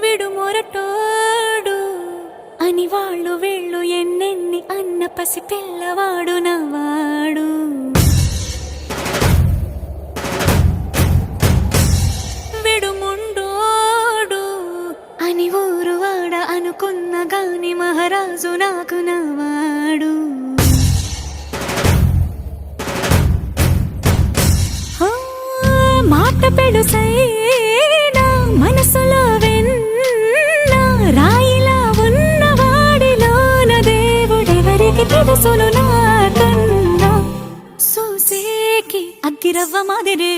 విడు మొరటోడు అని వాళ్ళు వీళ్ళు ఎన్నెన్ని అన్న పసి పిల్లవాడు నవాడు. విడు ముండోడు అని ఊరు వాడ అనుకున్న గాని మహారాజు నాకు నవాడు. మాట పెడుసైనా మనసులో వెన్న రాయిలా ఉన్నవాడిలోన దేవుడెవరికి తెలుసును నాకన్నా. సూసేకి అగ్గిరవ్వ మాదిరి